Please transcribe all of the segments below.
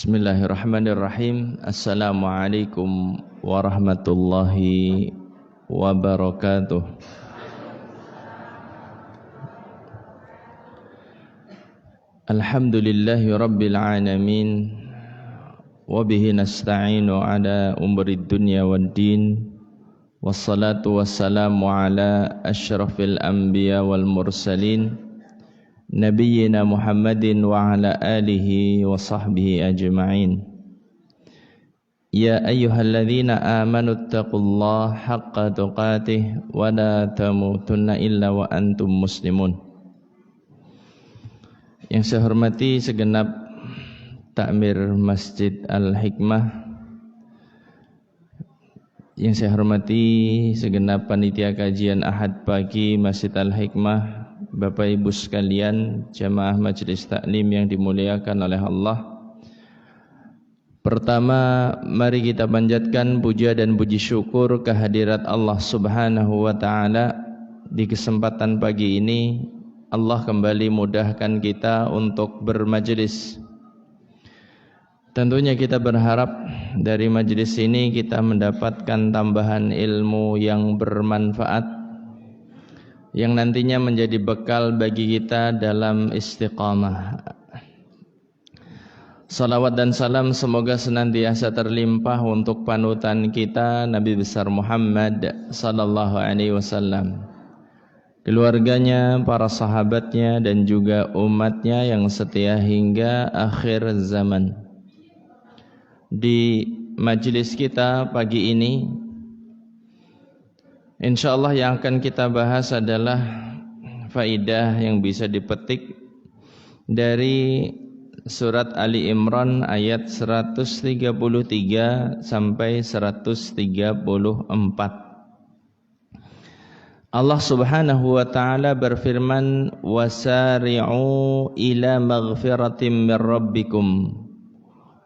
Bismillahirrahmanirrahim. Assalamualaikum warahmatullahi wabarakatuh. Alhamdulillahi rabbil alamin. Wabihi nasta'inu ala umurid dunya wad din. Wassalatu wassalamu ala asyrafil anbiya wal mursalin, Nabiyyina Muhammadin wa ala alihi wa sahbihi ajma'in. Ya ayyuhalladzina amanu taqullaha haqqa tuqatih wa la tamutunna illa wa antum muslimun. Yang saya hormati segenap takmir Masjid Al-Hikmah, yang saya hormati segenap panitia kajian Ahad pagi Masjid Al-Hikmah, Bapak Ibu sekalian, jamaah majelis taklim yang dimuliakan oleh Allah. Pertama, mari kita panjatkan puja dan puji syukur kehadirat Allah Subhanahu wa taala. Di kesempatan pagi ini Allah kembali mudahkan kita untuk bermajelis. Tentunya kita berharap dari majelis ini kita mendapatkan tambahan ilmu yang bermanfaat, yang nantinya menjadi bekal bagi kita dalam istiqamah. Salawat dan salam semoga senantiasa terlimpah untuk panutan kita Nabi besar Muhammad sallallahu alaihi wasallam, keluarganya, para sahabatnya dan juga umatnya yang setia hingga akhir zaman. Di majelis kita pagi ini, insyaallah yang akan kita bahas adalah faidah yang bisa dipetik dari surat Ali Imran ayat 133 sampai 134. Allah Subhanahu wa taala berfirman, "Wasari'u ila maghfiratin mir rabbikum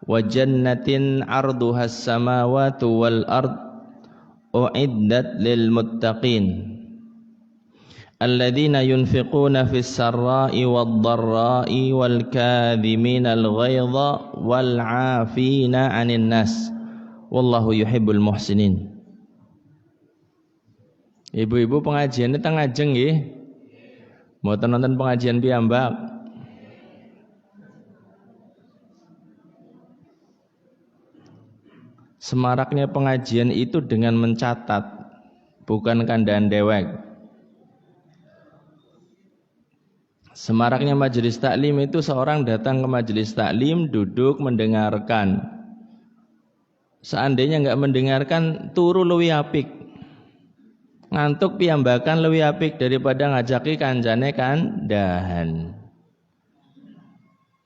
wa jannatin 'arduhas samawati wal ard u'iddat lil muttaqin alladzina yunfiquna fis sarra'i wad dharra'i wal kadhiminal ghaidha wal 'afina 'anil nas wallahu yuhibbul muhsinin." Ibu-ibu pengajian ini tengah ajeng nggih. Mboten nonton pengajian piyambak. Semaraknya pengajian itu dengan mencatat, bukan kandaan dewek. Semaraknya majelis taklim itu seorang datang ke majelis taklim, duduk mendengarkan. Seandainya enggak mendengarkan, turu luwih apik. Ngantuk piyambakan luwih apik daripada ngajaki kancane kandahan.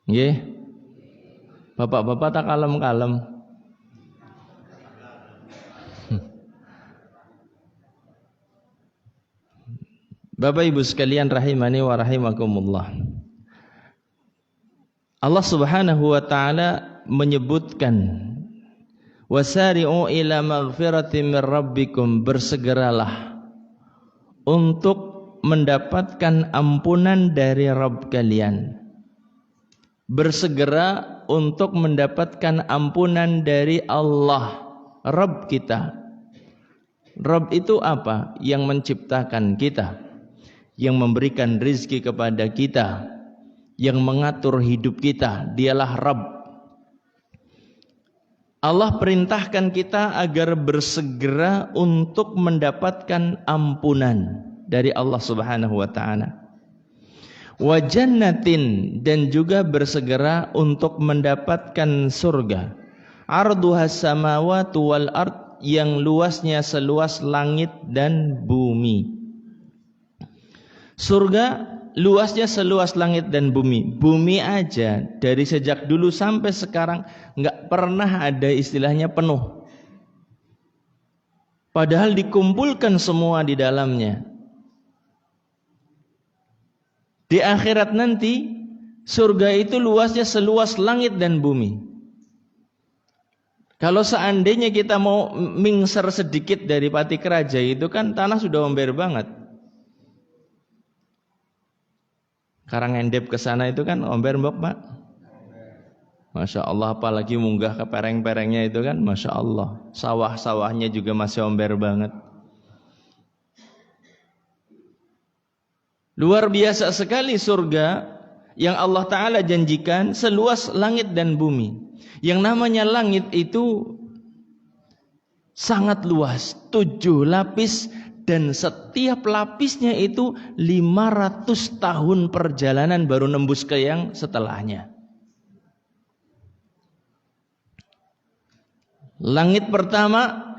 Nggih. Bapak-bapak tak kalem-kalem. Bapak Ibu sekalian rahimani wa rahimakumullah. Allah Subhanahu wa taala menyebutkan, "Wasari'u ila maghfiratin mir rabbikum", bersegeralah untuk mendapatkan ampunan dari Rabb kalian. Bersegera untuk mendapatkan ampunan dari Allah, Rabb kita. Rabb itu apa? Yang menciptakan kita, yang memberikan rizki kepada kita, yang mengatur hidup kita, dialah Rabb. Allah perintahkan kita agar bersegera untuk mendapatkan ampunan dari Allah Subhanahu wa taala. Wa jannatin, dan juga bersegera untuk mendapatkan surga. Arduhas samawati wal ard, yang luasnya seluas langit dan bumi. Surga luasnya seluas langit dan bumi. Bumi aja dari sejak dulu sampai sekarang enggak pernah ada istilahnya penuh. Padahal dikumpulkan semua di dalamnya. Di akhirat nanti surga itu luasnya seluas langit dan bumi. Kalau seandainya kita mau mingser sedikit dari Pati Keraja itu kan tanah sudah ember banget. Karangendep ke sana itu kan omber mbok Pak. Masya Allah, apalagi munggah ke pereng-perengnya itu kan, Masya Allah. Sawah-sawahnya juga masih omber banget. Luar biasa sekali surga yang Allah Ta'ala janjikan seluas langit dan bumi. Yang namanya langit itu sangat luas, 7 lapis, dan setiap lapisnya itu 500 tahun perjalanan baru nembus ke yang setelahnya. Langit pertama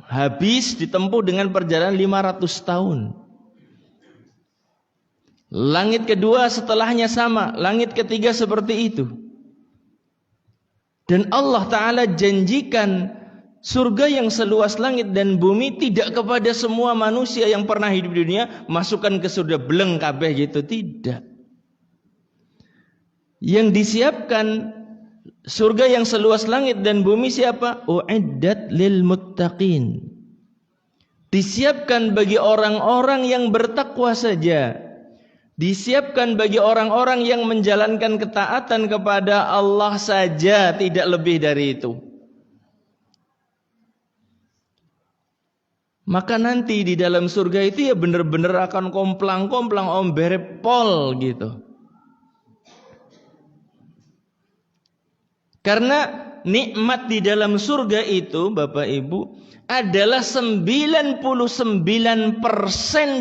habis ditempuh dengan perjalanan 500 tahun. Langit kedua setelahnya sama, langit ketiga seperti itu. Dan Allah Ta'ala janjikan surga yang seluas langit dan bumi tidak kepada semua manusia yang pernah hidup di dunia, masukkan ke surga beleng kabeh gitu, tidak. Yang disiapkan surga yang seluas langit dan bumi siapa? U'iddat lil muttaqin. Disiapkan bagi orang-orang yang bertakwa saja. Disiapkan bagi orang-orang yang menjalankan ketaatan kepada Allah saja, tidak lebih dari itu. Maka nanti di dalam surga itu ya benar-benar akan komplang-komplang omberepol gitu. Karena nikmat di dalam surga itu Bapak Ibu adalah 99%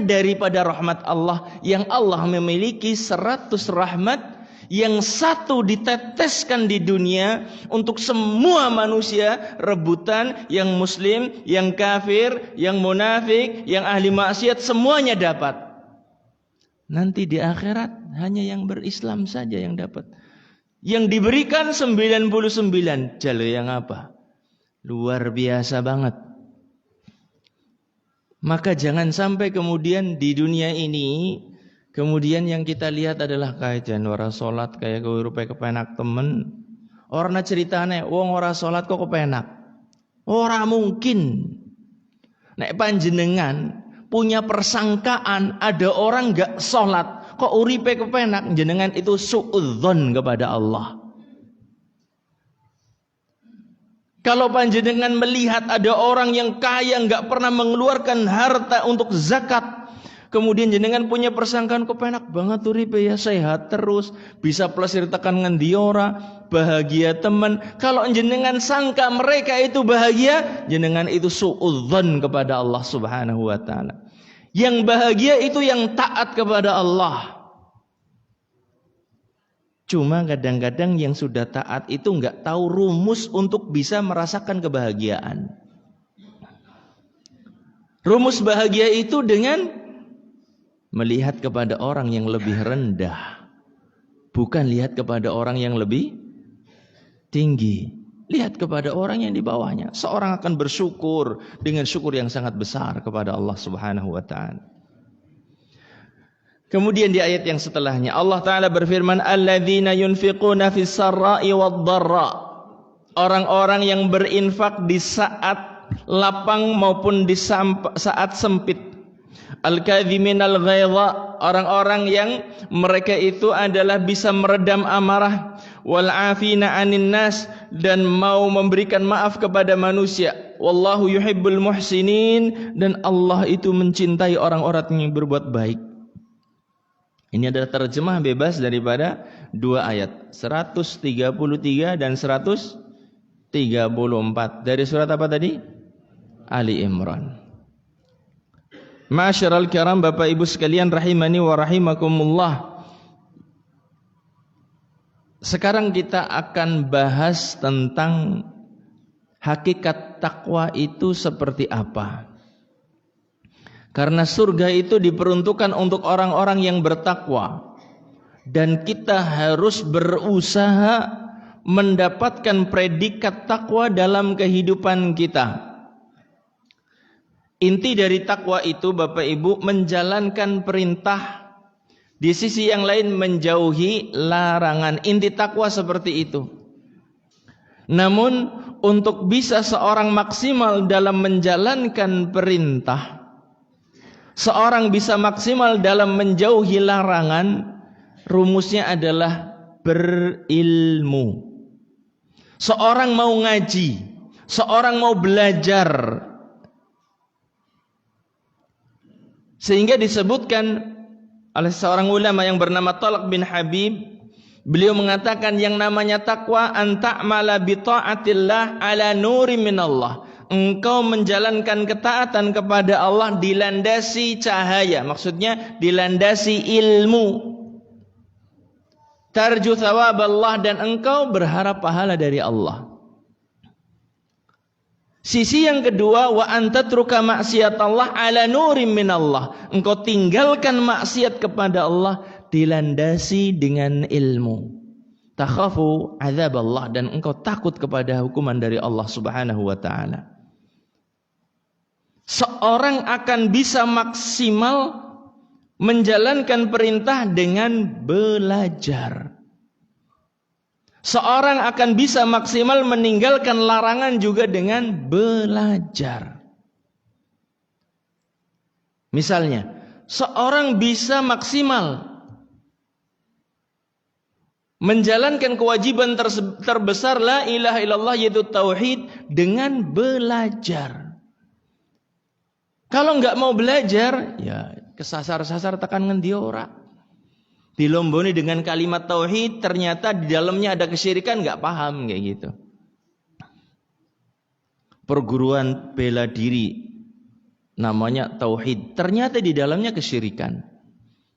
daripada rahmat Allah. Yang Allah memiliki 100 rahmat, yang satu diteteskan di dunia untuk semua manusia rebutan, yang muslim, yang kafir, yang munafik, yang ahli maksiat, semuanya dapat. Nanti di akhirat hanya yang berislam saja yang dapat. Yang diberikan 99, jalo yang apa? Luar biasa banget. Maka jangan sampai kemudian di dunia ini kemudian yang kita lihat adalah kajian ora salat kayak rupa kepenak temen. Orangnya ceritane wong ora salat kok kepenak. Ora mungkin. Nek panjenengan punya persangkaan ada orang enggak salat kok uripe kepenak, jenengan itu suudzon kepada Allah. Kalau panjenengan melihat ada orang yang kaya enggak pernah mengeluarkan harta untuk zakat, kemudian jenengan punya persangkaan kepenak banget uripe ya, sehat terus, bisa plesir tekan ngendi ora, bahagia teman. Kalau jenengan sangka mereka itu bahagia, jenengan itu suudzon kepada Allah Subhanahu wa taala. Yang bahagia itu yang taat kepada Allah. Cuma kadang-kadang yang sudah taat itu enggak tahu rumus untuk bisa merasakan kebahagiaan. Rumus bahagia itu dengan melihat kepada orang yang lebih rendah, bukan lihat kepada orang yang lebih tinggi. Lihat kepada orang yang di bawahnya. Seorang akan bersyukur dengan syukur yang sangat besar kepada Allah Subhanahu wa taala. Kemudian di ayat yang setelahnya Allah Ta'ala berfirman, alladzina yunfiquna fis sarra'i wad dharra. Orang-orang yang berinfak di saat lapang maupun di saat sempit. Al-kadhiminal ghaidha, orang-orang yang mereka itu adalah bisa meredam amarah. Wal afina 'anin nas, dan mau memberikan maaf kepada manusia. Wallahu yuhibbul muhsinin, dan Allah itu mencintai orang-orang yang berbuat baik. Ini adalah terjemah bebas daripada dua ayat 133 dan 134 dari surat apa tadi? Ali Imran. Ma'asyiral kiram, Bapak Ibu sekalian rahimani wa rahimakumullah. Sekarang kita akan bahas tentang hakikat takwa itu seperti apa. Karena surga itu diperuntukkan untuk orang-orang yang bertakwa. Dan kita harus berusaha mendapatkan predikat takwa dalam kehidupan kita. Inti dari takwa itu Bapak Ibu menjalankan perintah, di sisi yang lain menjauhi larangan. Inti takwa seperti itu. Namun untuk bisa seorang maksimal dalam menjalankan perintah, seorang bisa maksimal dalam menjauhi larangan, rumusnya adalah berilmu. Seorang mau ngaji, seorang mau belajar. Sehingga disebutkan oleh seorang ulama yang bernama Talq bin Habib, beliau mengatakan yang namanya takwa an ta'mala bi ta'atillah ala nuri minallah. Engkau menjalankan ketaatan kepada Allah dilandasi cahaya, maksudnya dilandasi ilmu. Tarju thawab Allah, dan engkau berharap pahala dari Allah. Sisi yang kedua, wa antatruka maksiat Allah ala nurim minallah. Engkau tinggalkan maksiat kepada Allah dilandasi dengan ilmu. Takhafu azab Allah, dan engkau takut kepada hukuman dari Allah Subhanahu wa taala. Seorang akan bisa maksimal menjalankan perintah dengan belajar. Seorang akan bisa maksimal meninggalkan larangan juga dengan belajar. Misalnya, seorang bisa maksimal menjalankan kewajiban terbesar la ilaha illallah, yaitu tauhid, dengan belajar. Kalau nggak mau belajar, ya kesasar-sasar tekan ngendi ora. Dilomboni dengan kalimat tauhid, ternyata di dalamnya ada kesyirikan, nggak paham kayak gitu. Perguruan bela diri namanya tauhid, ternyata di dalamnya kesyirikan.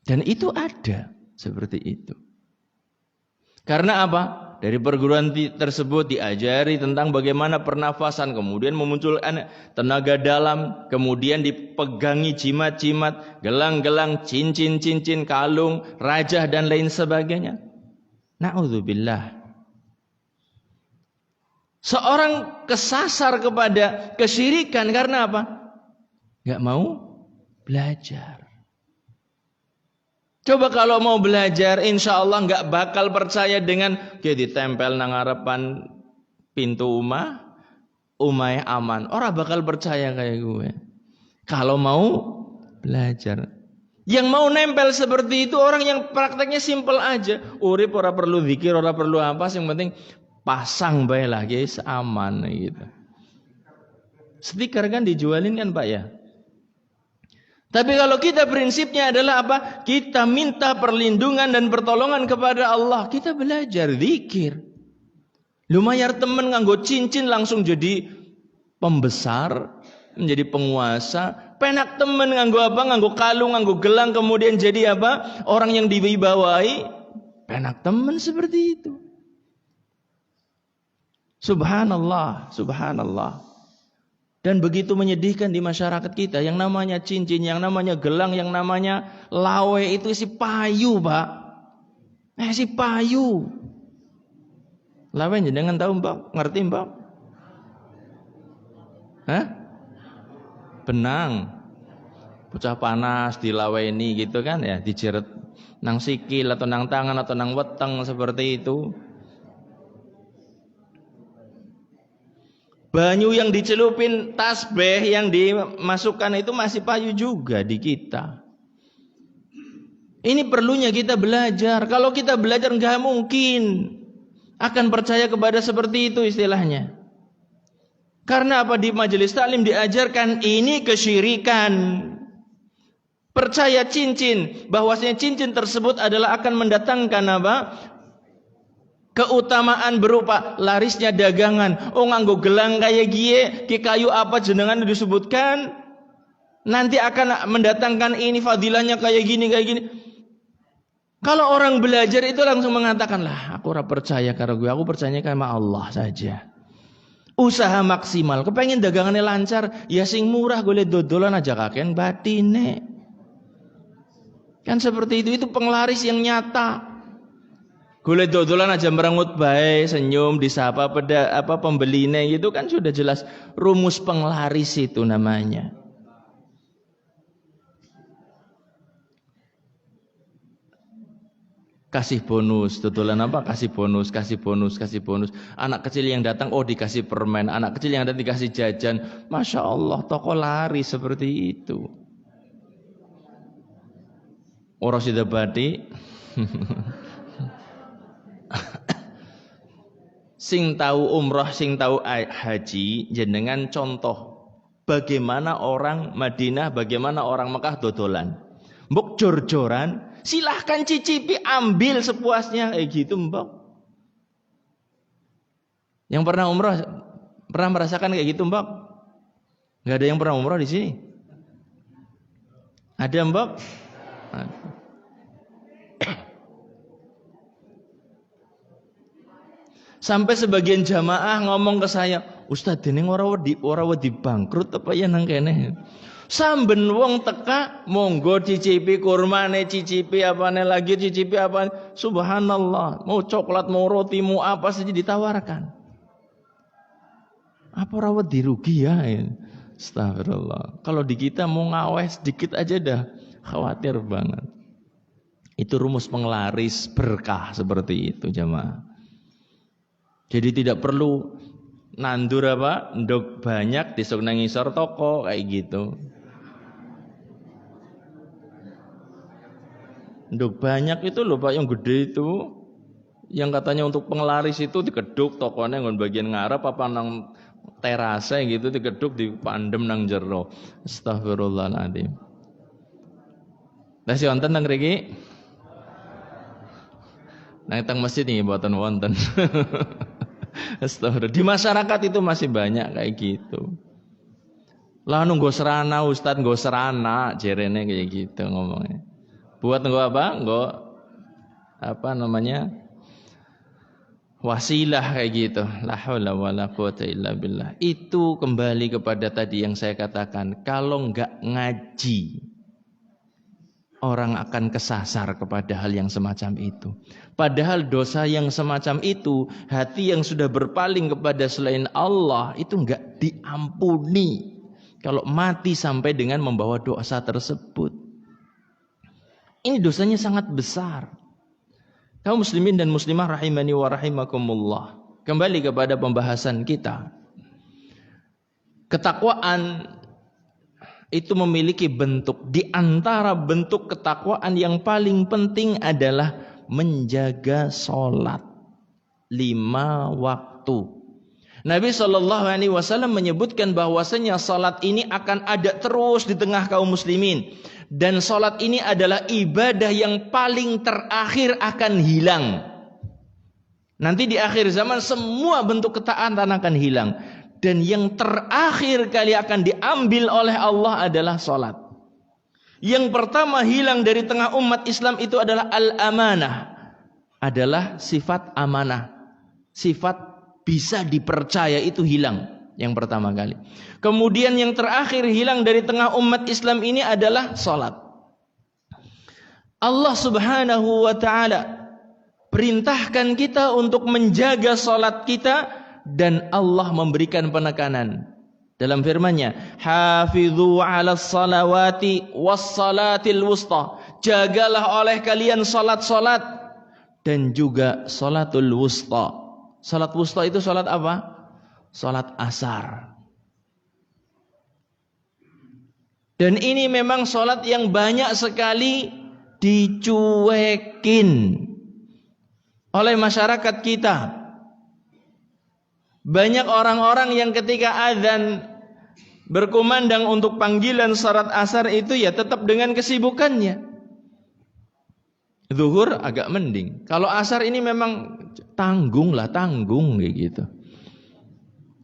Dan itu ada seperti itu. Karena apa? Dari perguruan tersebut diajari tentang bagaimana pernafasan, kemudian memunculkan tenaga dalam, kemudian dipegangi jimat-jimat, gelang-gelang, cincin-cincin, kalung, rajah, dan lain sebagainya. Na'udzubillah. Seorang kesasar kepada kesyirikan karena apa? Gak mau belajar. Coba kalau mau belajar, insya Allah nggak bakal percaya dengan dia ditempel nang harapan pintu umay aman. Orang bakal percaya kayak gue. Kalau mau belajar, yang mau nempel seperti itu orang yang prakteknya simpel aja. Urip ora perlu zikir, ora perlu apa, yang penting pasang bae lah, guys, aman gitu. Stiker kan dijualin kan Pak ya. Tapi kalau kita prinsipnya adalah apa? Kita minta perlindungan dan pertolongan kepada Allah. Kita belajar zikir. Lumayan temen nganggo cincin langsung jadi pembesar, menjadi penguasa. Penak temen nganggo apa? Nganggo kalung, nganggo gelang, kemudian jadi apa? Orang yang diwibawahi. Penak temen seperti itu. Subhanallah, subhanallah. Dan begitu menyedihkan di masyarakat kita, yang namanya cincin, yang namanya gelang, yang namanya lawe itu si payu, Pak. Si payu. Lawe jangan tahu, Mbak? Ngerti, Mbak? Hah? Benang. Bocah panas di lawe ini gitu kan ya, dijeret nang sikil atau nang tangan atau nang weteng seperti itu. Banyu yang dicelupin, tasbih yang dimasukkan itu masih payu juga di kita. Ini perlunya kita belajar. Kalau kita belajar nggak mungkin akan percaya kepada seperti itu istilahnya. Karena apa? Di majelis taklim diajarkan ini kesyirikan. Percaya cincin, bahwasanya cincin tersebut adalah akan mendatangkan apa? Keutamaan berupa larisnya dagangan. Oh nganggo gelang kayak gie, ki kayu apa jenengan disebutkan, nanti akan mendatangkan ini fadilahnya kayak gini kayak gini. Kalau orang belajar itu langsung mengatakan lah, aku ora percaya karo gue, aku percaya sama Allah saja. Usaha maksimal, kepengen dagangannya lancar, ya sing murah golek dodolan aja kakean batine. Kan seperti itu penglaris yang nyata. Golek dodolan aja merengut bae, senyum, disapa pembeline itu kan sudah jelas rumus penglaris itu namanya. Kasih bonus, dodolan apa? Kasih bonus, kasih bonus, kasih bonus. Anak kecil yang datang, oh dikasih permen. Anak kecil yang datang dikasih jajan. Masya Allah, toko laris seperti itu. Orang sudah badi. sing tahu umrah, sing tahu haji, jenengan contoh bagaimana orang Madinah, bagaimana orang Mekah dodolan. Mbok jor-joran, silahkan cicipi, ambil sepuasnya kayak gitu, Mbok. Yang pernah umrah pernah merasakan kayak gitu, Mbok? Enggak ada yang pernah umrah di sini? Ada, Mbok? Sampai sebagian jamaah ngomong ke saya, "Ustaz, dene ora wedi bangkrut apa ya nang kene?" Samben wong teka, monggo cicipi kurmane, cicipi apane lagi, cicipi apa. Subhanallah, mau coklat, mau roti, mau apa saja ditawarkan. Apa ora wedi rugi ya? Astagfirullah. Kalau di kita mau ngaweh sedikit aja dah khawatir banget. Itu rumus penglaris berkah seperti itu, jamaah. Jadi tidak perlu nandur apa, ndok banyak disok nang ngisor toko kayak gitu. Ndok banyak itu loh Pak, yang gede itu, yang katanya untuk penglaris itu dikeduk tokonya ngon bagian ngarep apa nang terase gitu, dikeduk dipandem nang jero. Astagfirullahaladzim. Lah si wonten nang mriki? Nang teng masjid iki mboten wonten. Astagfirullah. Di masyarakat itu masih banyak kayak gitu. Lah nunggu serana Ustaz, nggo serana jerene kayak gitu ngomongnya. Buat nggo apa? Nggo apa namanya? Wasilah kayak gitu. La haula wala quwata illa billah. Itu kembali kepada tadi yang saya katakan, kalau enggak ngaji, orang akan kesasar kepada hal yang semacam itu. Padahal dosa yang semacam itu, hati yang sudah berpaling kepada selain Allah, itu enggak diampuni kalau mati sampai dengan membawa dosa tersebut. Ini dosanya sangat besar. Kaum muslimin dan muslimah rahimani wa rahimakumullah. Kembali kepada pembahasan kita. Ketakwaan itu memiliki bentuk. Di antara bentuk ketakwaan yang paling penting adalah menjaga sholat 5 waktu. Nabi SAW menyebutkan bahwasanya sholat ini akan ada terus di tengah kaum muslimin. Dan sholat ini adalah ibadah yang paling terakhir akan hilang. Nanti di akhir zaman semua bentuk ketaatan akan hilang. Dan yang terakhir kali akan diambil oleh Allah adalah sholat. Yang pertama hilang dari tengah umat Islam itu adalah al-amanah. Adalah sifat amanah. Sifat bisa dipercaya itu hilang. Yang pertama kali. Kemudian yang terakhir hilang dari tengah umat Islam ini adalah sholat. Allah subhanahu wa ta'ala perintahkan kita untuk menjaga sholat kita. Dan Allah memberikan penekanan dalam firman-Nya, "Hafidhu 'alas salawati was salatil wusta." Jagalah oleh kalian salat-salat dan juga salatul wusta. Salat wusta itu salat apa? Salat asar. Dan ini memang salat yang banyak sekali dicuekin oleh masyarakat kita. Banyak orang-orang yang ketika azan berkumandang untuk panggilan salat asar itu ya tetap dengan kesibukannya. Zuhur agak mending. Kalau asar ini memang tanggung kayak gitu.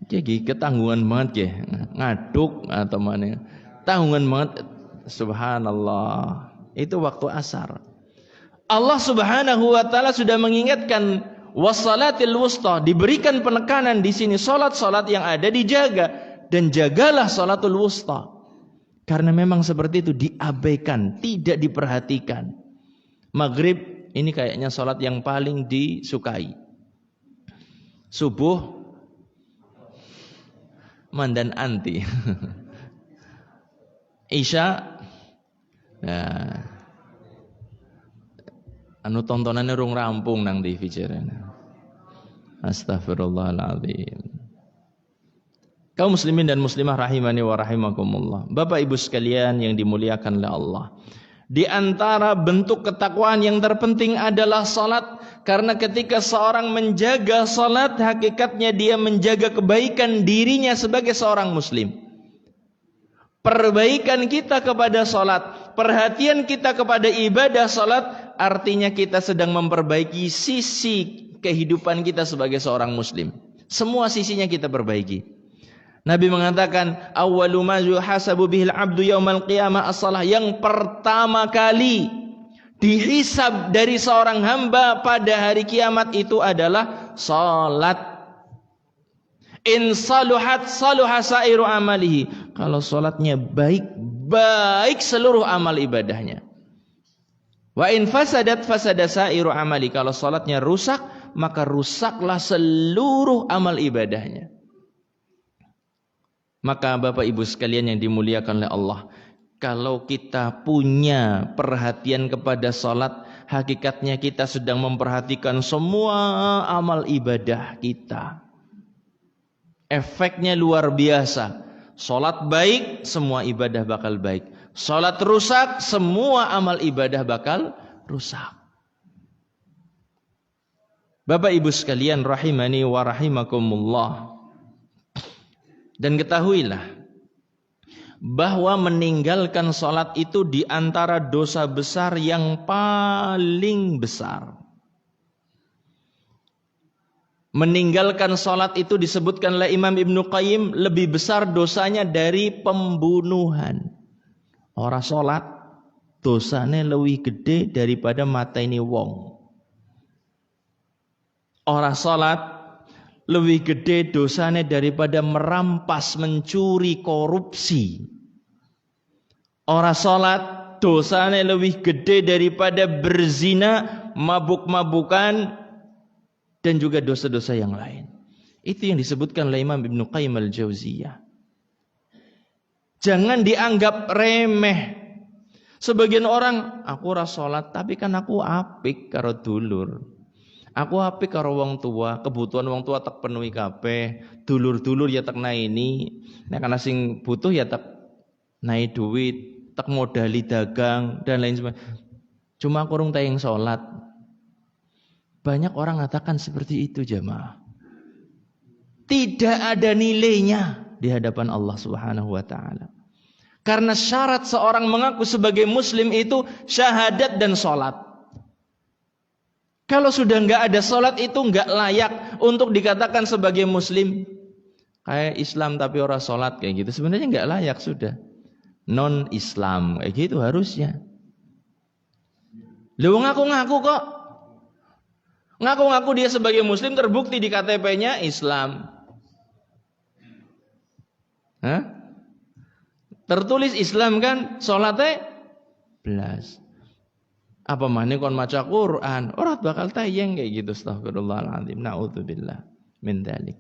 Jadi ketanggungan banget ya, ngaduk atau mana. Tanggungan banget, subhanallah. Itu waktu asar. Allah subhanahu wa ta'ala sudah mengingatkan wassalatil wusta, diberikan penekanan di sini, salat-salat yang ada dijaga dan jagalah salatul wusta. Karena memang seperti itu diabaikan, tidak diperhatikan. Maghrib ini kayaknya salat yang paling disukai. Subuh mandan anti. Isya nah, anu tontonannya rung rampung nang TV jarene. Astagfirullahaladzim. Kaum muslimin dan muslimah rahimani wa rahimakumullah. Bapak ibu sekalian yang dimuliakan oleh Allah. Di antara bentuk ketakwaan yang terpenting adalah salat. Karena ketika seorang menjaga salat, hakikatnya dia menjaga kebaikan dirinya sebagai seorang muslim. Perbaikan kita kepada salat, perhatian kita kepada ibadah salat, artinya kita sedang memperbaiki sisi kehidupan kita sebagai seorang muslim. Semua sisinya kita perbaiki. Nabi mengatakan, awwalu ma yuhasabu bihil abdu yaumal qiyamah as-salah. Yang pertama kali dihisab dari seorang hamba pada hari kiamat itu adalah salat. In saluhat saluha sairu amalihi. Kalau salatnya baik, baik seluruh amal ibadahnya. Wa in fasadat fasada sairu amali. Kalau salatnya rusak, maka rusaklah seluruh amal ibadahnya. Maka Bapak Ibu sekalian yang dimuliakan oleh Allah, kalau kita punya perhatian kepada salat, hakikatnya kita sedang memperhatikan semua amal ibadah kita. Efeknya luar biasa. Salat baik, semua ibadah bakal baik. Salat rusak, semua amal ibadah bakal rusak. Bapak Ibu sekalian rahimani wa rahimakumullah. Dan ketahuilah bahwa meninggalkan salat itu di antara dosa besar yang paling besar. Meninggalkan salat itu disebutkan oleh Imam Ibnu Qayyim lebih besar dosanya dari pembunuhan. Orang salat dosanya lebih gede daripada mateni wong. Orang salat lebih gede dosanya daripada merampas, mencuri, korupsi. Orang salat dosanya lebih gede daripada berzina, mabuk-mabukan, dan juga dosa-dosa yang lain. Itu yang disebutkan oleh Imam Ibnu Qayyim al-Jauziyah. Jangan dianggap remeh. Sebagian orang, aku ora salat tapi kan aku apik karo dulur. Aku apik karo wong tua, kebutuhan wong tua tak penuhi kabeh, dulur-dulur ya tak naini. Nek ana sing butuh ya tak nai duit, tak modali dagang dan lain sebagainya. Cuma aku urung tayang salat. Banyak orang mengatakan seperti itu jemaah. Tidak ada nilainya di hadapan Allah Subhanahu wa taala. Karena syarat seorang mengaku sebagai muslim itu syahadat dan salat. Kalau sudah enggak ada salat itu enggak layak untuk dikatakan sebagai muslim. Kayak Islam tapi orang salat kayak gitu. Sebenarnya enggak layak sudah. Non Islam kayak gitu harusnya. Lu ngaku-ngaku kok. Ngaku-ngaku dia sebagai muslim, terbukti di KTP-nya Islam. Hah? Tertulis Islam kan, salatnya belas. Apa maneh kon maca Quran, ora bakal tayang kayak gitu. Astagfirullahaladzim. Na'udzubillah min dzalik.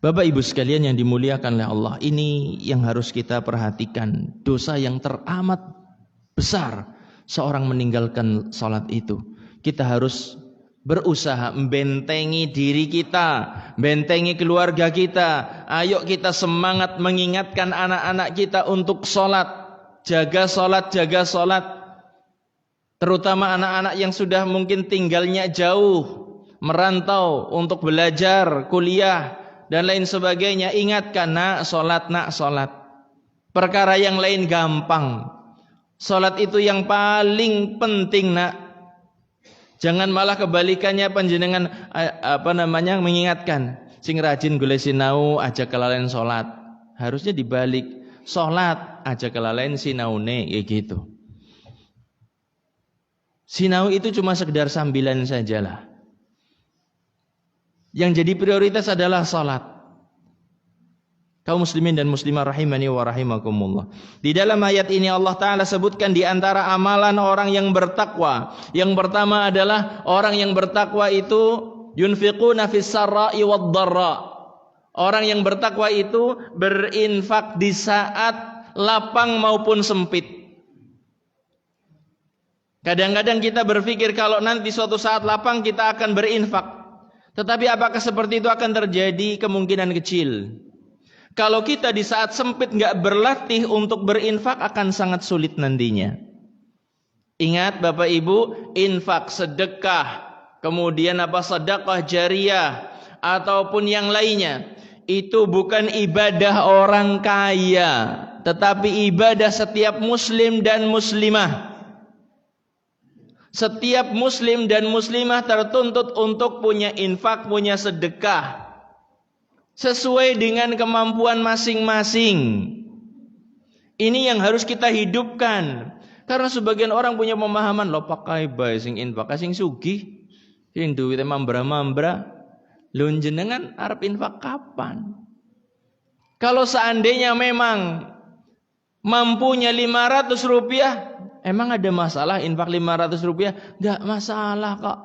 Bapak Ibu sekalian yang dimuliakan oleh Allah, ini yang harus kita perhatikan. Dosa yang teramat besar seorang meninggalkan salat itu. Kita harus berusaha membentengi diri kita, bentengi keluarga kita. Ayo kita semangat mengingatkan anak-anak kita untuk sholat. Jaga sholat, jaga sholat. Terutama anak-anak yang sudah mungkin tinggalnya jauh, merantau untuk belajar, kuliah, dan lain sebagainya. Ingatkan, nak sholat, nak sholat. Perkara yang lain gampang. Sholat itu yang paling penting, nak. Jangan malah kebalikannya panjenengan mengingatkan sing rajin golek sinau aja kelalen salat. Harusnya dibalik, salat aja kelalen sinaune kayak gitu. Sinau itu cuma sekedar sambilan sajalah. Yang jadi prioritas adalah salat. Kaum muslimin dan muslimah rahimani wa rahimakumullah. Di dalam ayat ini Allah Ta'ala sebutkan di antara amalan orang yang bertakwa. Yang pertama adalah orang yang bertakwa itu yunfiquna fis sarra'i wad dharra. Orang yang bertakwa itu berinfak di saat lapang maupun sempit. Kadang-kadang kita berpikir kalau nanti suatu saat lapang kita akan berinfak. Tetapi apakah seperti itu akan terjadi? Kemungkinan kecil. Kalau kita di saat sempit nggak berlatih untuk berinfak akan sangat sulit nantinya. Ingat Bapak Ibu, infak, sedekah, kemudian sedekah jariyah ataupun yang lainnya, itu bukan ibadah orang kaya, tetapi ibadah setiap muslim dan muslimah. Setiap muslim dan muslimah tertuntut untuk punya infak, punya sedekah sesuai dengan kemampuan masing-masing. Ini yang harus kita hidupkan. Karena sebagian orang punya pemahaman, lo pakai bae sing infak, sing sugih, sing duwite mambra-mambra. Lho jenengan arep infak kapan? Kalau seandainya memang mampunya 500 rupiah, emang ada masalah infak 500 rupiah? Enggak masalah kok.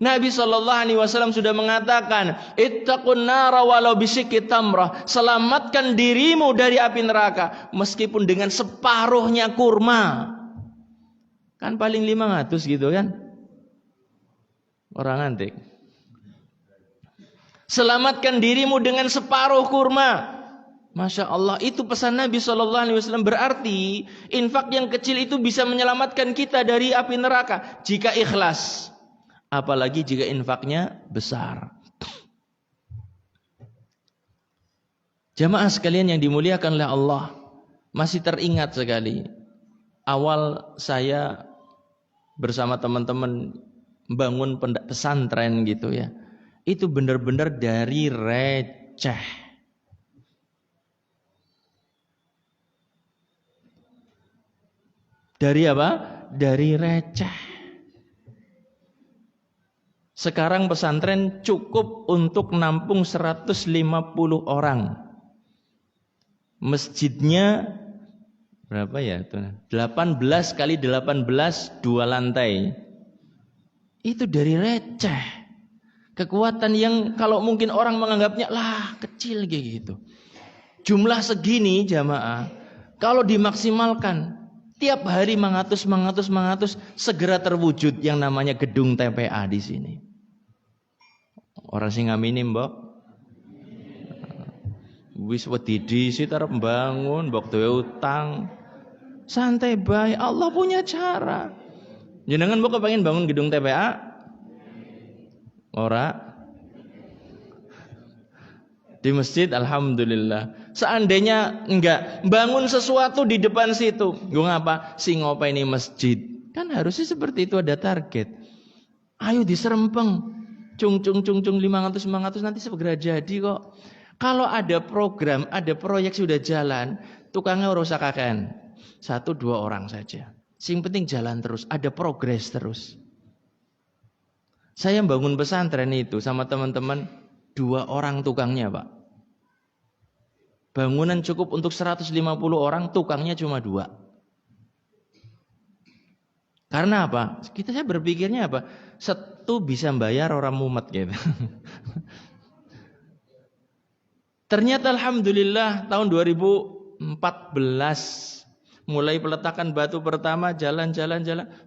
Nabi SAW sudah mengatakan, ittaqun nara walau bisyikki tamrah. Selamatkan dirimu dari api neraka meskipun dengan separuhnya kurma. Kan paling 500 gitu kan. Orang antik. Selamatkan dirimu dengan separuh kurma. Masya Allah, itu pesan Nabi SAW. Berarti infak yang kecil itu bisa menyelamatkan kita dari api neraka jika ikhlas. Apalagi jika infaknya besar. Jamaah sekalian yang dimuliakan oleh Allah, masih teringat sekali awal saya bersama teman-teman bangun pesantren gitu ya. Itu benar-benar dari receh. Dari apa? Dari receh. Sekarang pesantren cukup untuk nampung 150 orang. Masjidnya berapa ya itu? 18 kali 18 2 lantai. Itu dari receh. Kekuatan yang kalau mungkin orang menganggapnya lah kecil kayak gitu. Jumlah segini jamaah kalau dimaksimalkan tiap hari 100 segera terwujud yang namanya gedung TPA di sini. Orang sing ngamini mbok. Wis wedi disi arep mbangun, mbok duwe utang. Santai bae, Allah punya cara. Jenengan mbok kepengin bangun gedung TPA? Ora. Di masjid alhamdulillah. Seandainya enggak bangun sesuatu di depan situ, gue ngapa? Sing ngopeni masjid. Kan harusnya seperti itu, ada target. Ayo diserempeng. Cung 500 nanti segera jadi kok. Kalau ada program, ada proyek sudah jalan, tukangnya ora usah kakean. 1-2 orang saja. Sing penting jalan terus, ada progres terus. Saya bangun pesantren itu sama teman-teman 2 orang tukangnya, Pak. Bangunan cukup untuk 150 orang, tukangnya cuma 2. Karena apa? Saya berpikirnya apa? Satu bisa bayar orang mumet gitu. Ternyata alhamdulillah tahun 2014 mulai peletakan batu pertama, jalan.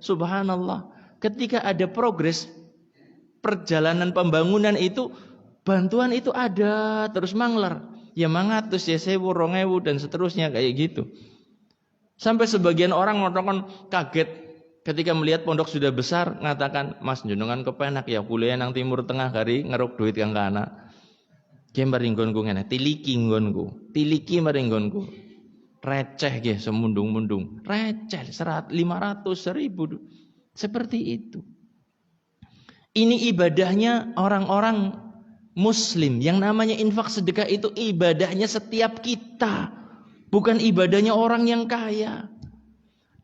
Subhanallah, ketika ada progres perjalanan pembangunan itu, bantuan itu ada terus mangler. Ya 100 ya 1000 2000 dan seterusnya kayak gitu. Sampai sebagian orang ngomongan kaget ketika melihat pondok sudah besar, ngatakan, "Mas jenengan kepenak ya kuliah nang Timur Tengah kari ngeruk duit kang kana." Ki maring nggonku ngene, tiliki nggonku. Tiliki maring nggonku. Receh nggih semundung-mundung. Receh 500 1000. Seperti itu. Ini ibadahnya orang-orang Muslim. Yang namanya infak sedekah itu ibadahnya setiap kita, bukan ibadahnya orang yang kaya.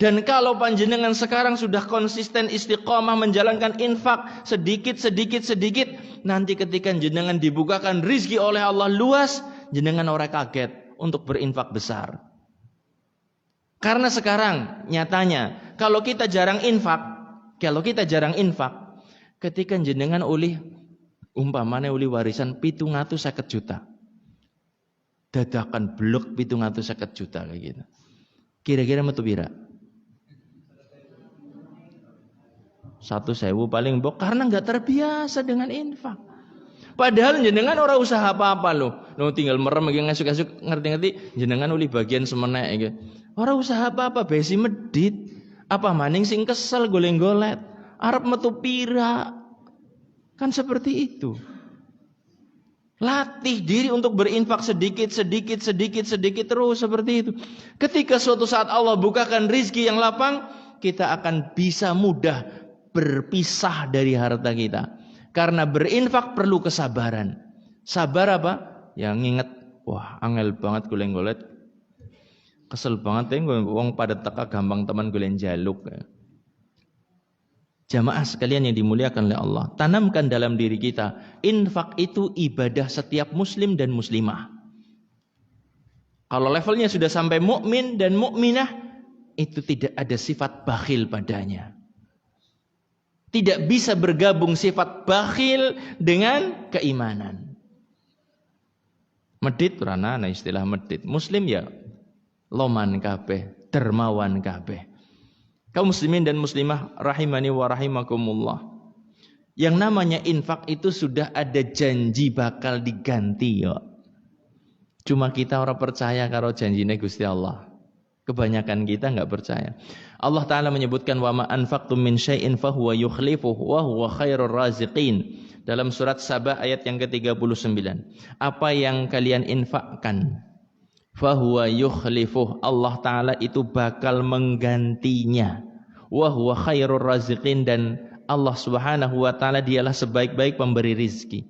Dan kalau panjenengan sekarang sudah konsisten istiqomah menjalankan infak sedikit, nanti ketika jenengan dibukakan rizki oleh Allah luas, jenengan ora kaget untuk berinfak besar. Karena sekarang nyatanya kalau kita jarang infak, ketika jenengan ulih umpamane uli warisan 750 juta. Dadakan blok 750 juta kayak gitu. Kira-kira metu pira? 1.000 paling mbok karena enggak terbiasa dengan infak. Padahal jenengan ora usaha apa-apa loh. Tinggal merem iki ngasuk-ngasuk ngerti-ngerti jenengan uli bagian semenek iki. Ora usaha apa-apa besi medit. Apa maning sing kesel goleng-golet, arep metu pira. Kan seperti itu. Latih diri untuk berinfak sedikit terus seperti itu. Ketika suatu saat Allah bukakan rizki yang lapang, kita akan bisa mudah berpisah dari harta kita. Karena berinfak perlu kesabaran. Sabar apa? Ya nginget, wah angel banget goleng-golet. Kesel banget wong pada teka gampang teman goleng jaluk. Jamaah sekalian yang dimuliakan oleh Allah, tanamkan dalam diri kita, infak itu ibadah setiap muslim dan muslimah. Kalau levelnya sudah sampai mukmin dan mukminah, itu tidak ada sifat bakhil padanya. Tidak bisa bergabung sifat bakhil dengan keimanan. Medit rana, nah istilah medit. Muslim ya loman kabeh, dermawan kabeh. Kaum muslimin dan muslimah rahimani wa rahimakumullah. Yang namanya infak itu sudah ada janji bakal diganti ya. Cuma kita orang percaya karo janjine Gusti Allah. Kebanyakan kita enggak percaya. Allah Ta'ala menyebutkan wa ma anfaqtum min syai'in fahuwa yukhlifuhu wa huwa khairur raziqin. Dalam surat Saba ayat yang ke-39. Apa yang kalian infakkan, fahuwa yukhlifuh, Allah Ta'ala itu bakal menggantinya. Wa huwa khairur raziqin, dan Allah Subhanahu wa Ta'ala dialah sebaik-baik pemberi rizki.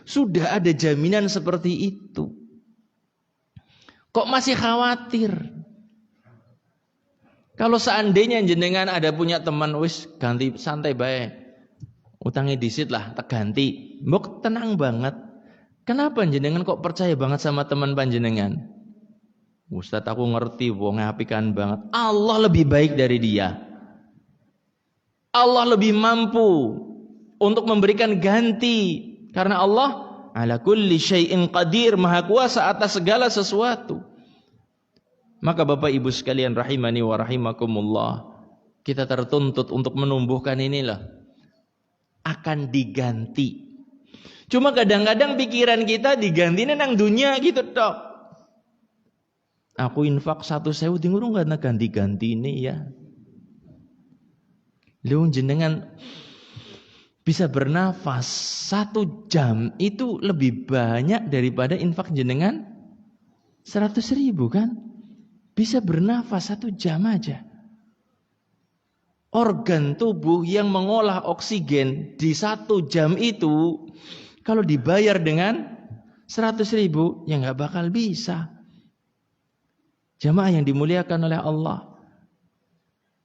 Sudah ada jaminan seperti itu. Kok masih khawatir? Kalau seandainya jenengan ada punya teman, wis ganti santai bae. Utangnya disit lah, tak ganti. Mbok tenang banget. Kenapa jenengan kok percaya banget sama teman panjenengan? Ustadz aku ngerti, wong ngapikan banget. Allah lebih baik dari dia. Allah lebih mampu untuk memberikan ganti. Karena Allah ala kulli syai'in qadir, maha kuasa atas segala sesuatu. Maka Bapak Ibu sekalian rahimani wa rahimakumullah, kita tertuntut untuk menumbuhkan inilah. Akan diganti. Cuma kadang-kadang pikiran kita digantinya nang dunia gitu tok. Aku infak 1.000 di ngurung gak ganti-ganti ini ya. Lu jenengan bisa bernafas 1 jam itu lebih banyak daripada infak jenengan 100.000 kan? Bisa bernafas 1 jam aja. Organ tubuh yang mengolah oksigen di 1 jam itu, kalau dibayar dengan 100.000 ya gak bakal bisa. Jamaah yang dimuliakan oleh Allah.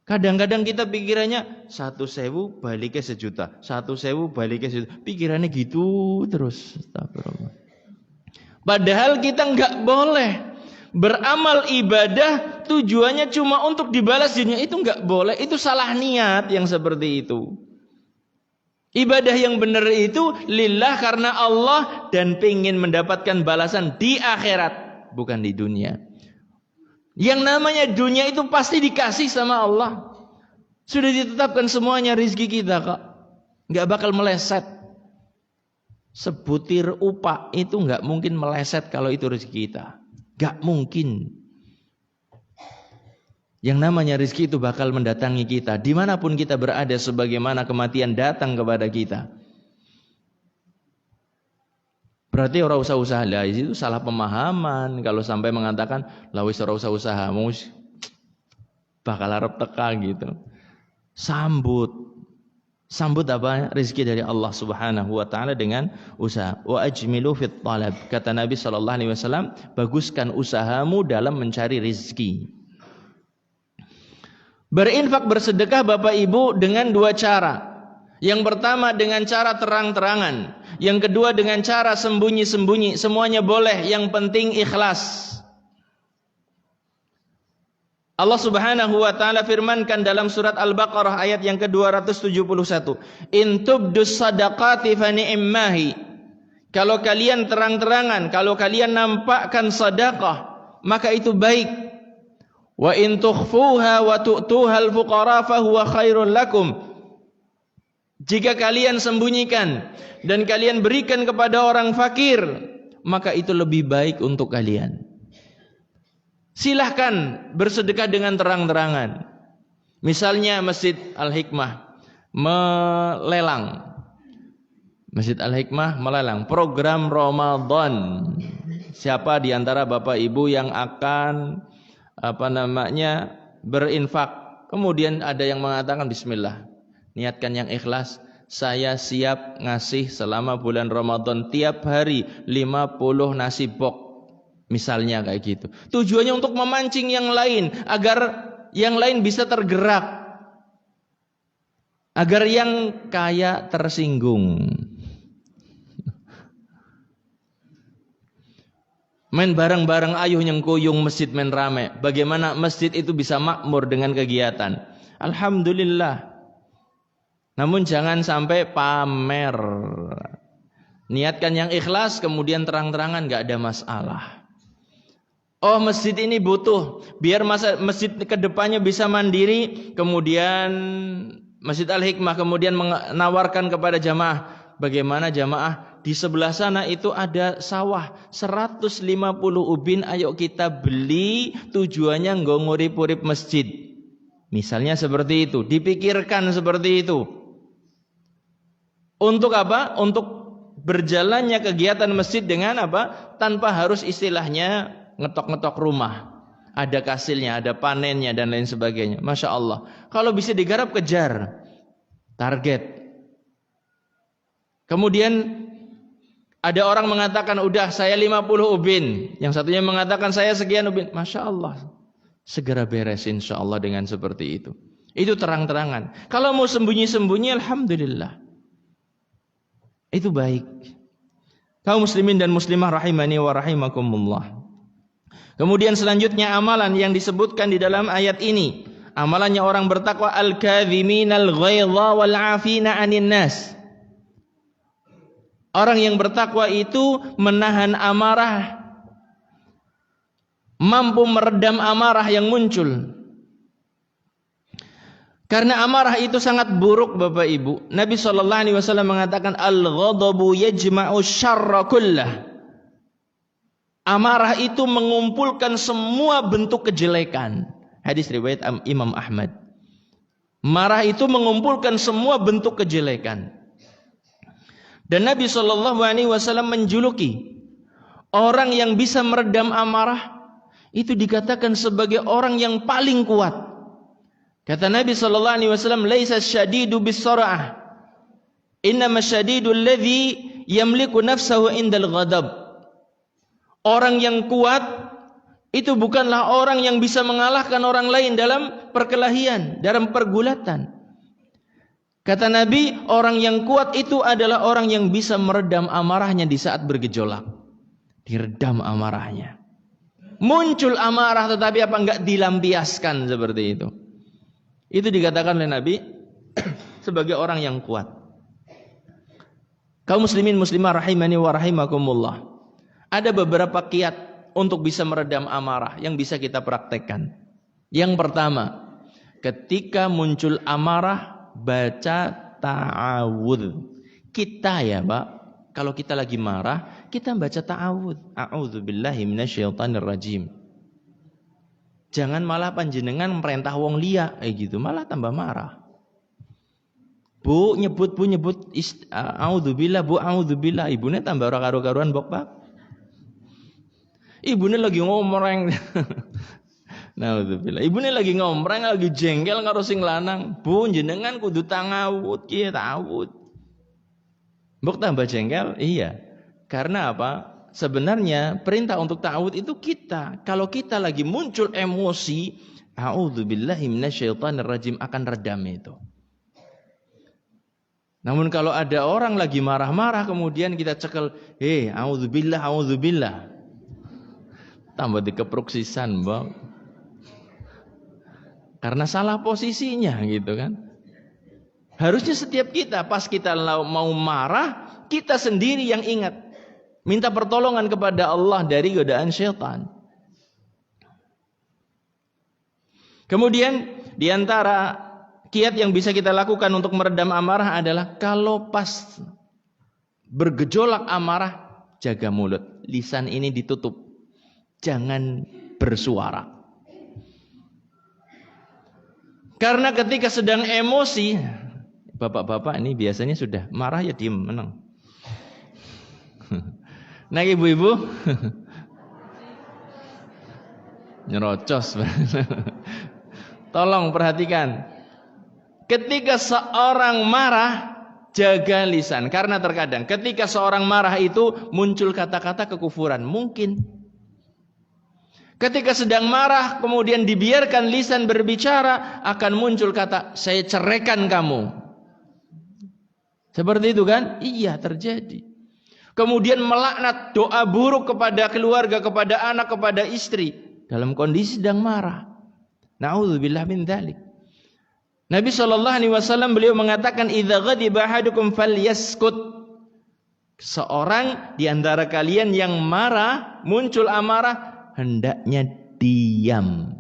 Kadang-kadang kita pikirannya 1.000 baliknya 1 juta, 1.000 baliknya 1 juta. Pikirannya gitu terus. Astagfirullah. Padahal kita nggak boleh beramal ibadah tujuannya cuma untuk dibalas dunia, itu nggak boleh. Itu salah niat yang seperti itu. Ibadah yang benar itu lillah karena Allah dan pengen mendapatkan balasan di akhirat, bukan di dunia. Yang namanya dunia itu pasti dikasih sama Allah. Sudah ditetapkan semuanya rizki kita kok. Nggak bakal meleset. Sebutir upah itu nggak mungkin meleset kalau itu rizki kita. Nggak mungkin. Yang namanya rizki itu bakal mendatangi kita. Dimanapun kita berada, sebagaimana kematian datang kepada kita. Berarti orang usaha-usaha lah, itu salah pemahaman kalau sampai mengatakan lah wis ora usah usaha, bakal arep teka gitu. Sambut apa? Rezeki dari Allah Subhanahu wa taala dengan usaha. Wa ajmilu fit talab. Kata Nabi sallallahu alaihi wasallam, baguskan usahamu dalam mencari rezeki. Berinfak, bersedekah Bapak Ibu dengan 2 cara. Yang pertama dengan cara terang-terangan. Yang kedua dengan cara sembunyi-sembunyi. Semuanya boleh, yang penting ikhlas. Allah Subhanahu wa taala firmankan dalam surat Al-Baqarah ayat yang ke-271. In tubdus sadaqati fa ni'mahi. Kalau kalian terang-terangan, kalau kalian nampakkan sedekah, maka itu baik. Wa in tukhfuha wa tu'tuhal fuqara fa huwa khairul lakum. Jika kalian sembunyikan dan kalian berikan kepada orang fakir, maka itu lebih baik untuk kalian. Silahkan bersedekah dengan terang-terangan. Misalnya Masjid Al-Hikmah melelang. Masjid Al-Hikmah melelang program Ramadan. Siapa di antara Bapak Ibu yang akan berinfak? Kemudian ada yang mengatakan bismillah. Niatkan yang ikhlas. Saya siap ngasih selama bulan Ramadan tiap hari 50 nasi bok. Misalnya kayak gitu. Tujuannya untuk memancing yang lain agar yang lain bisa tergerak. Agar yang kaya tersinggung. Main bareng-bareng ayuh nyengkuyung masjid main rame. Bagaimana masjid itu bisa makmur dengan kegiatan? Alhamdulillah. Namun jangan sampai pamer. Niatkan yang ikhlas, kemudian terang-terangan gak ada masalah. Oh, masjid ini butuh biar masjid kedepannya bisa mandiri. Kemudian Masjid Al-Hikmah kemudian menawarkan kepada jamaah. Bagaimana jamaah? Di sebelah sana itu ada sawah 150 ubin, ayo kita beli, tujuannya nggo ngurip-urip masjid. Misalnya seperti itu, dipikirkan seperti itu. Untuk apa? Untuk berjalannya kegiatan masjid dengan apa? Tanpa harus istilahnya ngetok-ngetok rumah. Ada hasilnya, ada panennya dan lain sebagainya. Masya Allah. Kalau bisa digarap, kejar target. Kemudian ada orang mengatakan udah saya 50 ubin, yang satunya mengatakan saya sekian ubin. Masya Allah, segera beres insya Allah dengan seperti itu. Itu terang-terangan. Kalau mau sembunyi-sembunyi, alhamdulillah, itu baik. Kaum muslimin dan muslimah rahimani wa rahimakumullah. Kemudian selanjutnya amalan yang disebutkan di dalam ayat ini, amalannya orang bertakwa, al-kadhiminal ghaidha wal 'afina 'anil nas. Orang yang bertakwa itu menahan amarah, mampu meredam amarah yang muncul. Karena amarah itu sangat buruk, Bapak Ibu. Nabi SAW mengatakan al-ghadabu yajma'u syarra kullah. Amarah itu mengumpulkan semua bentuk kejelekan. Hadis riwayat Imam Ahmad. Marah itu mengumpulkan semua bentuk kejelekan. Dan Nabi SAW menjuluki orang yang bisa meredam amarah itu dikatakan sebagai orang yang paling kuat. Kata Nabi SAW, "Laisa syadidu bis-sara'ah, innama syadidu alladhi yamliku nafsahu indal ghadab." Orang yang kuat itu bukanlah orang yang bisa mengalahkan orang lain dalam perkelahian, dalam pergulatan. Kata Nabi, orang yang kuat itu adalah orang yang bisa meredam amarahnya di saat bergejolak. Diredam amarahnya. Muncul amarah tetapi apa enggak dilampiaskan seperti itu. Itu dikatakan oleh Nabi sebagai orang yang kuat. Kaum muslimin muslimah rahimani wa rahimakumullah. Ada beberapa kiat untuk bisa meredam amarah yang bisa kita praktekkan. Yang pertama, ketika muncul amarah, baca ta'awudz. Kita ya Pak, kalau kita lagi marah, kita baca ta'awudz. A'udzubillahi minasyaitonirrajim. Jangan malah panjenengan merintah wong liya gitu, malah tambah marah. Bu nyebut a'udzubillah, Bu a'udzubillah, ibune tambah ora karo-karuan mbok Pak. Ibune lagi ngomreng. Naudzubillah. Ibune lagi ngomreng, lagi jengkel karo sing lanang. Bu, jenengan kudu ta'awudz, kiye ta'awudz. Mbok tambah jengkel? Iya. Karena apa? Sebenarnya perintah untuk ta'awudz itu kita. Kalau kita lagi muncul emosi, a'udzubillahi minasyaitonirrajim, akan redam itu. Namun kalau ada orang lagi marah-marah kemudian kita cekel, a'udzubillah, a'udzubillah. Tambah dikepruk sisan, Bang. Karena salah posisinya gitu kan. Harusnya setiap kita pas kita mau marah, kita sendiri yang ingat. Minta pertolongan kepada Allah dari godaan syaitan. Kemudian di antara kiat yang bisa kita lakukan untuk meredam amarah adalah kalau pas bergejolak amarah, jaga mulut. Lisan ini ditutup. Jangan bersuara. Karena ketika sedang emosi, bapak-bapak ini biasanya sudah marah ya diem, menang. Nah ibu-ibu nyerocos. Tolong perhatikan. Ketika seorang marah, jaga lisan. Karena terkadang ketika seorang marah itu muncul kata-kata kekufuran. Mungkin. Ketika sedang marah, kemudian dibiarkan lisan berbicara, akan muncul kata, saya ceraikan kamu. Seperti itu kan? Iya, terjadi. Kemudian melaknat, doa buruk kepada keluarga, kepada anak, kepada istri. Dalam kondisi sedang marah. Na'udzubillah min dzalik. Nabi SAW beliau mengatakan, idza ghadiba ahadukum falyaskut. Seorang di antara kalian yang marah, muncul amarah, hendaknya diam.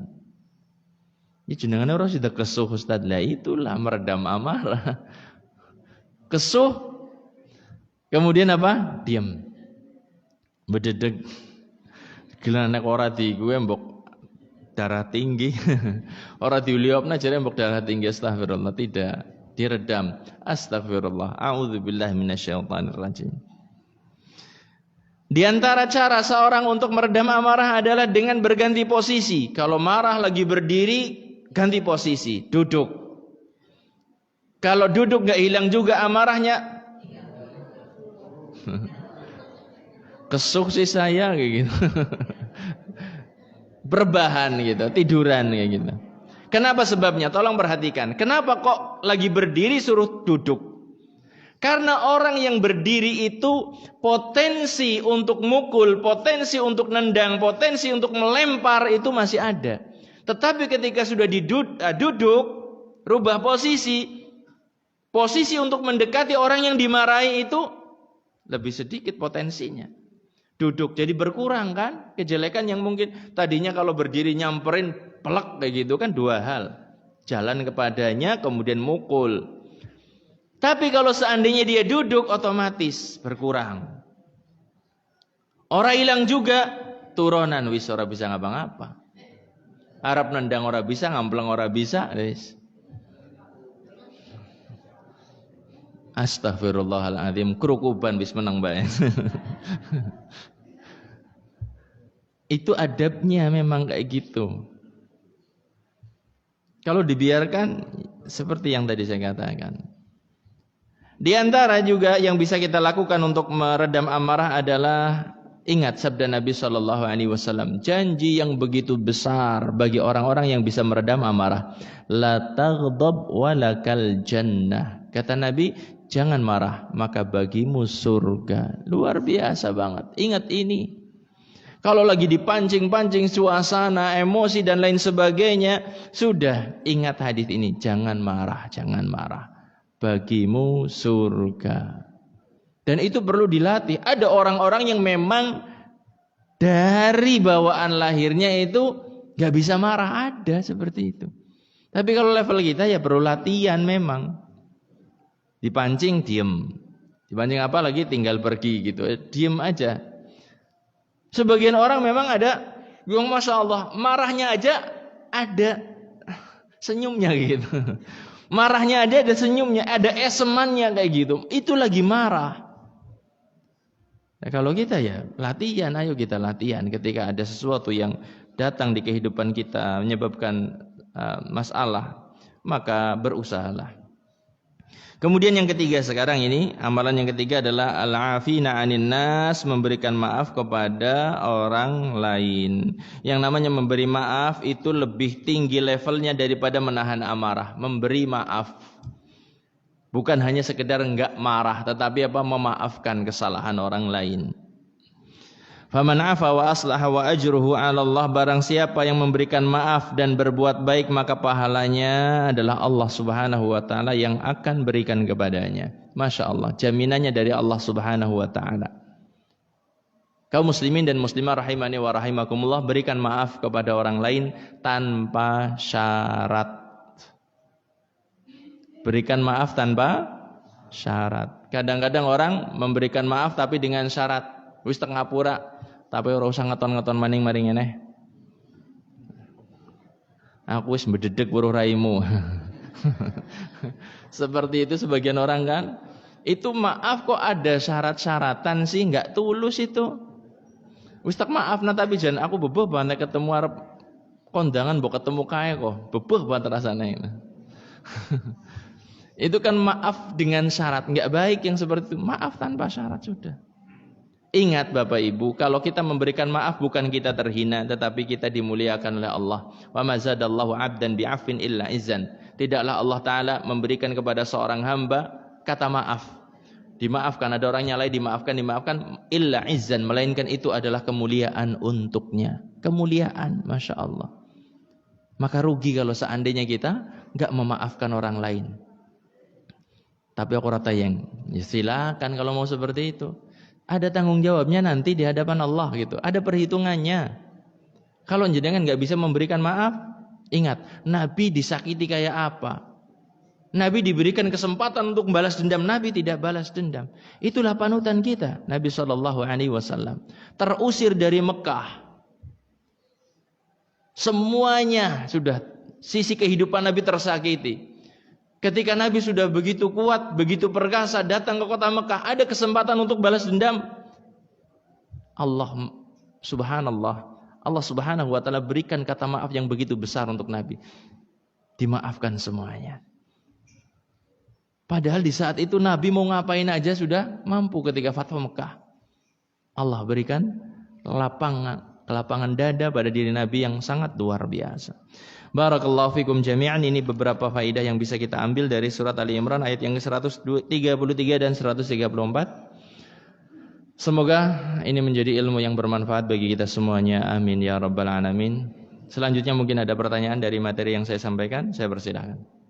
Ini jenengan orang sudah kesuh Ustaz. Lah itulah meredam amarah. Kesuh, kemudian apa? Diam. Bededeg. Gila nek ora di gue mbok darah tinggi. Ora diuliopna jare mbok darah tinggi. Astagfirullah. Tidak. Diredam. Astagfirullah. A'udzubillahi minasyaitonir rajim. Di antara cara seorang untuk meredam amarah adalah dengan berganti posisi. Kalau marah lagi berdiri, ganti posisi, duduk. Kalau duduk gak hilang juga amarahnya. Kesuh sih saya kayak gitu. Berbahan gitu, tiduran kayak gitu. Kenapa sebabnya? Tolong perhatikan. Kenapa kok lagi berdiri suruh duduk? Karena orang yang berdiri itu potensi untuk mukul, potensi untuk nendang, potensi untuk melempar itu masih ada. Tetapi ketika sudah duduk, rubah posisi untuk mendekati orang yang dimarahi itu lebih sedikit potensinya. Duduk jadi berkurang kan? Kejelekan yang mungkin tadinya kalau berdiri nyamperin pelek kayak gitu kan dua hal. Jalan kepadanya kemudian mukul. Tapi kalau seandainya dia duduk otomatis berkurang. Orang hilang juga turunan wis ora bisa ngapa-ngapa. Arab nendang ora bisa, ngampleng ora bisa, wis. Astagfirullahaladzim, kerukuban wis menang bae. Itu adabnya memang kayak gitu. Kalau dibiarkan seperti yang tadi saya katakan. Di antara juga yang bisa kita lakukan untuk meredam amarah adalah ingat sabda Nabi SAW, janji yang begitu besar bagi orang-orang yang bisa meredam amarah. La taghdab walakal jannah. Kata Nabi, jangan marah maka bagimu surga. Luar biasa banget. Ingat ini. Kalau lagi dipancing-pancing suasana, emosi dan lain sebagainya, sudah ingat hadis ini, jangan marah, jangan marah. Bagimu surga. Dan itu perlu dilatih. Ada orang-orang yang memang dari bawaan lahirnya itu gak bisa marah, ada seperti itu. Tapi kalau level kita ya perlu latihan memang. Dipancing diem. Dipancing apa lagi tinggal pergi gitu. Diem aja. Sebagian orang memang ada yang Masya Allah marahnya aja ada senyumnya gitu. Marahnya ada senyumnya, ada esemannya kayak gitu. Itu lagi marah. Nah, kalau kita ya latihan, ayo kita latihan. Ketika ada sesuatu yang datang di kehidupan kita menyebabkan masalah, maka berusahalah. Kemudian yang ketiga sekarang ini, amalan yang ketiga adalah al-afina 'anin nas, memberikan maaf kepada orang lain. Yang namanya memberi maaf itu lebih tinggi levelnya daripada menahan amarah. Memberi maaf. Bukan hanya sekedar enggak marah, tetapi apa? Memaafkan kesalahan orang lain. Faman 'afa wa aslaha wa ajruhu 'ala Allah, barang siapa yang memberikan maaf dan berbuat baik maka pahalanya adalah Allah Subhanahu wa taala yang akan berikan kepadanya. Masya Allah, jaminannya dari Allah Subhanahu wa taala. Kaum muslimin dan muslimah rahimani wa rahimakumullah, berikan maaf kepada orang lain tanpa syarat. Berikan maaf tanpa syarat. Kadang-kadang orang memberikan maaf tapi dengan syarat. Wis tengah pura, tapi ora usah ngeton-ngeton maning-maring eneh. Aku wis mbededek weruh raimu. Seperti itu sebagian orang kan. Itu maaf kok ada syarat-syaratan sih, enggak tulus itu. Wis tak maaf nah tapi jan aku bebeh banget ketemu arep kondangan mbok ketemu kae kok. Bebeh banget rasane. Itu kan maaf dengan syarat, enggak baik yang seperti itu. Maaf tanpa syarat sudah. Ingat Bapak Ibu, kalau kita memberikan maaf bukan kita terhina, tetapi kita dimuliakan oleh Allah. Wa ma zadallahu 'abdan bi'afwin illa izzan. Tidaklah Allah Ta'ala memberikan kepada seorang hamba kata maaf. Dimaafkan, ada orang nyalai, dimaafkan, illa izzan, melainkan itu adalah kemuliaan untuknya. Kemuliaan, Masya Allah. Maka rugi kalau seandainya kita enggak memaafkan orang lain. Tapi aku rata yang, ya silakan kalau mau seperti itu. Ada tanggung jawabnya nanti di hadapan Allah gitu. Ada perhitungannya. Kalau jenengan nggak bisa memberikan maaf, ingat Nabi disakiti kayak apa. Nabi diberikan kesempatan untuk balas dendam, Nabi tidak balas dendam. Itulah panutan kita. Nabi SAW terusir dari Mekah. Semuanya sudah sisi kehidupan Nabi tersakiti. Ketika Nabi sudah begitu kuat, begitu perkasa, datang ke kota Mekah, ada kesempatan untuk balas dendam. Allah Subhanallah, Allah Subhanahu wa Ta'ala berikan kata maaf yang begitu besar untuk Nabi. Dimaafkan semuanya. Padahal di saat itu Nabi mau ngapain aja sudah mampu ketika Fathu Mekah. Allah berikan kelapangan dada pada diri Nabi yang sangat luar biasa. Barakallahu fikum jami'an. Ini beberapa faedah yang bisa kita ambil dari surat Ali Imran ayat yang ke-133 dan 134. Semoga ini menjadi ilmu yang bermanfaat bagi kita semuanya. Amin ya rabbal alamin. Selanjutnya mungkin ada pertanyaan dari materi yang saya sampaikan. Saya persilahkan.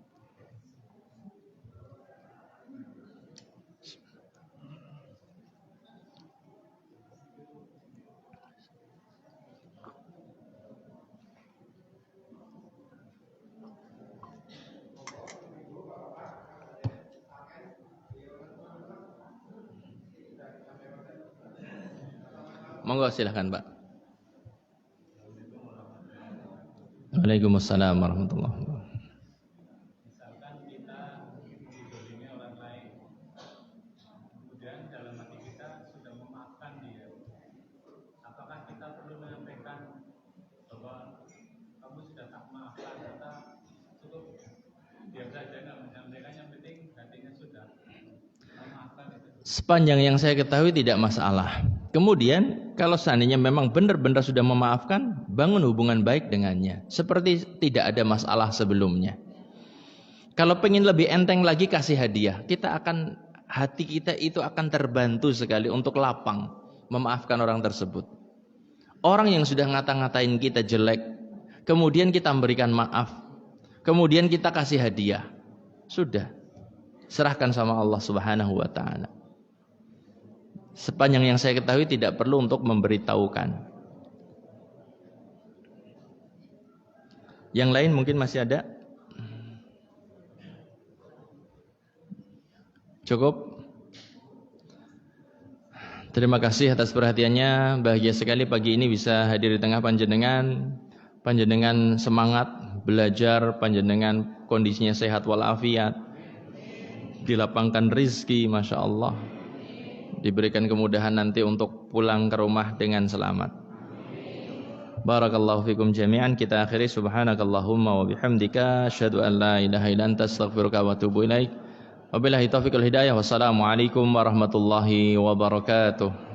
Monggo silahkan Pak. Waalaikumsalam warahmatullahi wabarakatuh. Misalkan kita dizalimi orang lain, kemudian dalam hati kita sudah memaafkan dia, apakah kita perlu menyampaikan bahwa kamu sudah tak maafkan, atau cukup diam saja nggak menyampaikan, yang penting hatinya sudah memaafkan itu? Sepanjang yang saya ketahui tidak masalah. Kemudian kalau seandainya memang benar-benar sudah memaafkan, bangun hubungan baik dengannya. Seperti tidak ada masalah sebelumnya. Kalau pengen lebih enteng lagi kasih hadiah. Hati kita itu akan terbantu sekali untuk lapang memaafkan orang tersebut. Orang yang sudah ngata-ngatain kita jelek, kemudian kita memberikan maaf, kemudian kita kasih hadiah. Sudah. Serahkan sama Allah Subhanahu wa Ta'ala. Sepanjang yang saya ketahui tidak perlu untuk memberitahukan. Yang lain mungkin masih ada? Cukup? Terima kasih atas perhatiannya. Bahagia sekali pagi ini bisa hadir di tengah panjenengan. Panjenengan semangat belajar, panjenengan kondisinya sehat walafiat. Dilapangkan rizki, Masya Allah. Diberikan kemudahan nanti untuk pulang ke rumah dengan selamat. Barakallahu fikum jami'an. Kita akhiri subhanakallahumma wa bihamdika asyhadu an la ilaha illa anta astaghfiruka wa atubu ilaik. Wabillahi taufiq wal hidayah. Wassalamualaikum warahmatullahi wabarakatuh.